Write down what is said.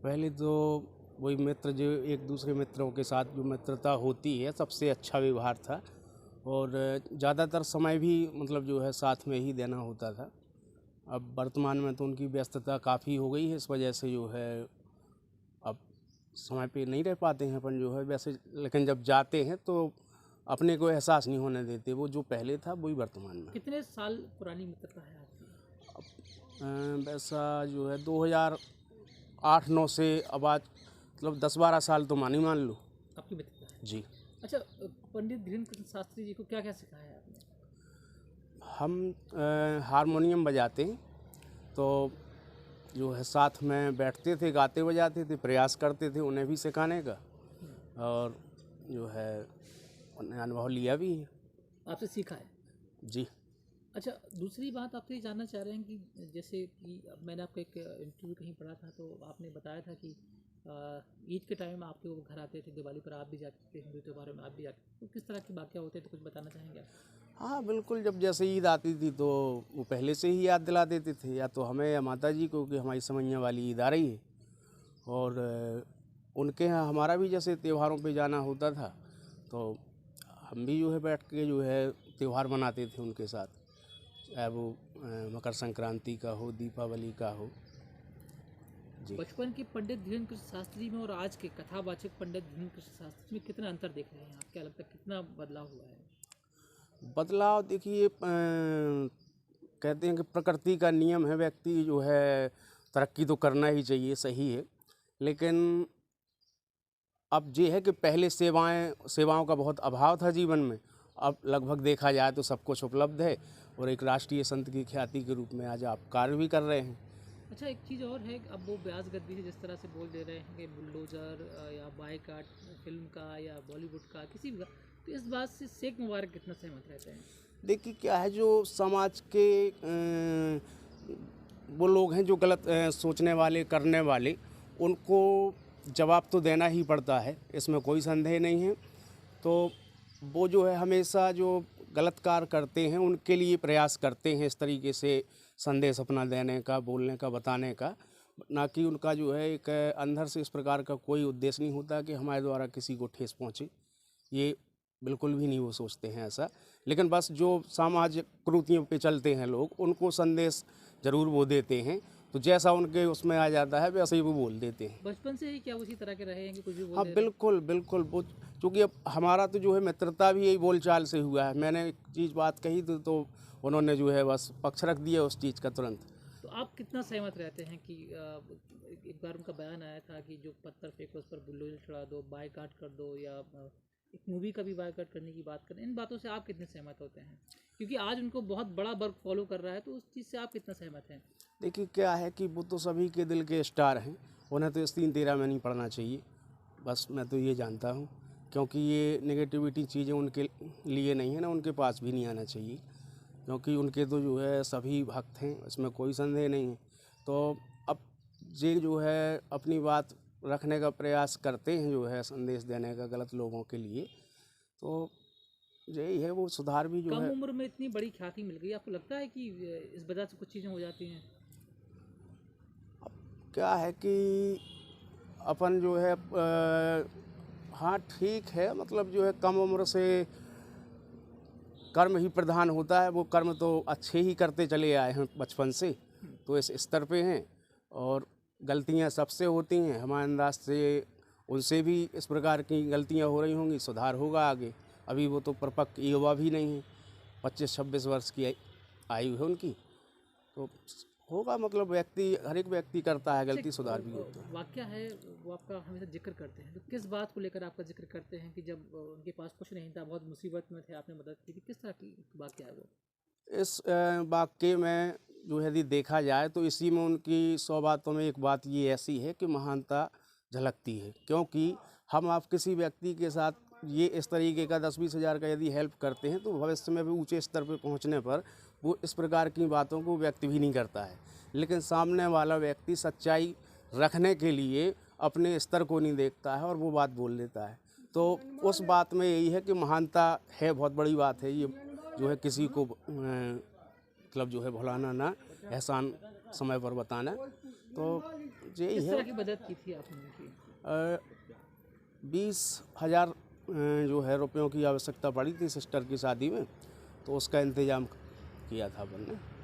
पहले तो वही मित्र जो एक दूसरे मित्रों के साथ जो मित्रता होती है सबसे अच्छा व्यवहार था और ज़्यादातर समय भी मतलब जो है साथ में ही देना होता था। अब वर्तमान में तो उनकी व्यस्तता काफ़ी हो गई है, इस वजह से जो है अब समय पे नहीं रह पाते हैं अपन जो है वैसे, लेकिन जब जाते हैं तो अपने को एहसास नहीं होने देते। वो जो पहले था वही वर्तमान में। कितने साल पुरानी मित्रता है आपकी? वैसा जो है 2008-9 से अब आज मतलब 10-12 साल तो मान लो। आपकी मित्रता है। जी। अच्छा, पंडित धीरेन्द्र कृष्ण शास्त्री जी को क्या क्या सिखाया है आपने? हम हारमोनियम बजाते हैं तो जो है साथ में बैठते थे, गाते बजाते थे, प्रयास करते थे उन्हें भी सिखाने का और जो है उन्हें अनुभव लिया भी है। आपसे सीखा है। जी। अच्छा, दूसरी बात आपसे ये जानना चाह रहे हैं कि जैसे कि मैंने आपका एक इंटरव्यू कहीं पढ़ा था तो आपने बताया था कि ईद के टाइम आपके वो घर आते थे, दिवाली पर आप भी जाते थे, हिंदू त्योहारों में आप भी जाते थे, तो किस तरह के वाक़या होते हैं तो कुछ बताना चाहेंगे आप? हाँ बिल्कुल, जब जैसे ईद आती थी तो वो पहले से ही याद दिला देते थे, या तो हमें या माता जी को कि हमारी समैया वाली ईद आ रही है। और उनके यहाँ हमारा भी जैसे त्योहारों पे जाना होता था तो हम भी जो है बैठ के जो है त्यौहार मनाते थे उनके साथ, चाहे वो मकर संक्रांति का हो, दीपावली का हो। जी। बचपन के पंडित धीरेन्द्र कृष्ण शास्त्री में और आज के कथावाचक पंडित धीरेन्द्र कृष्ण शास्त्री में कितना अंतर देख रहे हैं आप? क्या लगता है कितना बदलाव हुआ है? बदलाव देखिए, कहते हैं कि प्रकृति का नियम है, व्यक्ति जो है तरक्की तो करना ही चाहिए, सही है। लेकिन अब ये है कि पहले सेवाओं का बहुत अभाव था जीवन में। अब लगभग देखा जाए तो सब कुछ उपलब्ध है और एक राष्ट्रीय संत की ख्याति के रूप में आज आप कार्य भी कर रहे हैं। अच्छा, एक चीज़ और है, अब वो ब्याज गद्दी से जिस तरह से बोल दे रहे हैं कि बुलडोज़र या बायकॉट फिल्म का या बॉलीवुड का किसी भी का, तो इस बात से शेख मुबारक कितना सहमत रहते हैं? देखिए क्या है, जो समाज के वो लोग हैं जो गलत सोचने वाले, करने वाले, उनको जवाब तो देना ही पड़ता है, इसमें कोई संदेह नहीं है। तो वो जो है हमेशा जो गलत कार्य करते हैं उनके लिए प्रयास करते हैं इस तरीके से संदेश अपना देने का, बोलने का, बताने का, ना कि उनका जो है एक अंदर से इस प्रकार का कोई उद्देश्य नहीं होता कि हमारे द्वारा किसी को ठेस पहुँचे। ये बिल्कुल भी नहीं वो सोचते हैं ऐसा। लेकिन बस जो सामाजिक कुरीतियों पे चलते हैं लोग, उनको संदेश ज़रूर वो देते हैं, तो जैसा उनके उसमें आ जाता है वैसे ही वो बोल देते हैं। बचपन से ही क्या उसी तरह के रहे हैं कि कुछ भी बोल हाँ दे रहे हैं? बिल्कुल बिल्कुल, वो चूँकि अब हमारा तो जो है मित्रता भी यही बोलचाल से हुआ है। मैंने एक चीज़ बात कही तो उन्होंने जो है बस पक्ष रख दिया उस चीज़ का तुरंत। तो आप कितना सहमत रहते हैं कि एक बार उनका बयान आया था कि जो पत्थर फेंको उस पर बुलडोजर चढ़ा दो, बायकॉट कर दो, या एक मूवी का भी बायकॉट करने की बात करें, इन बातों से आप कितने सहमत होते हैं? क्योंकि आज उनको बहुत बड़ा वर्ग फॉलो कर रहा है, तो उस चीज़ से आप कितना सहमत हैं? देखिए क्या है कि वो तो सभी के दिल के स्टार हैं, उन्हें तो इस 3-13 में नहीं पढ़ना चाहिए, बस मैं तो ये जानता हूँ। क्योंकि ये नेगेटिविटी चीज़ें उनके लिए नहीं है ना, उनके पास भी नहीं आना चाहिए, क्योंकि उनके तो जो है सभी भक्त हैं, इसमें कोई संदेह नहीं है। तो अब ये जो है अपनी बात रखने का प्रयास करते हैं, जो है संदेश देने का गलत लोगों के लिए, तो यही है, वो सुधार भी जो कम है। उम्र में इतनी बड़ी ख्याति मिल गई, आपको लगता है कि इस वजह से कुछ चीज़ें हो जाती हैं? क्या है कि अपन जो है हाँ ठीक है, मतलब जो है कम उम्र से कर्म ही प्रधान होता है, वो कर्म तो अच्छे ही करते चले आए हैं बचपन से, तो इस स्तर पे हैं। और गलतियां सबसे होती हैं, हमारे अंदाज से उनसे भी इस प्रकार की गलतियां हो रही होंगी, सुधार होगा आगे। अभी वो तो परिपक्व युवा भी नहीं है, 25-26 वर्ष की आयु है उनकी, तो होगा, मतलब व्यक्ति, हर एक व्यक्ति करता है अच्छा, गलती, सुधार भी होता है। वाक्य है, वो आपका हमेशा जिक्र करते हैं, तो किस बात को लेकर आपका जिक्र करते हैं कि जब उनके पास कुछ नहीं था, बहुत मुसीबत में थे, आपने मदद की थी, किस तरह की वाक्य है वो? इस वाक़ये में जो यदि देखा जाए तो इसी में उनकी 100 बातों में एक बात ये ऐसी है कि महानता झलकती है। क्योंकि हम आप किसी व्यक्ति के साथ ये इस तरीके का 10-20 हज़ार का यदि हेल्प करते हैं तो भविष्य में भी ऊँचे स्तर पे पहुँचने पर वो इस प्रकार की बातों को व्यक्त भी नहीं करता है। लेकिन सामने वाला व्यक्ति सच्चाई रखने के लिए अपने स्तर को नहीं देखता है और वो बात बोल देता है। तो उस बात में यही है कि महानता है, बहुत बड़ी बात है ये, जो है किसी को मतलब जो है भुलाना ना, एहसान समय पर बताना, तो यही किस है। तरह की मदद की थी आपने उनकी? 20,000 जो है रुपयों की आवश्यकता पड़ी थी सिस्टर की शादी में, तो उसका इंतज़ाम किया था अपन ने।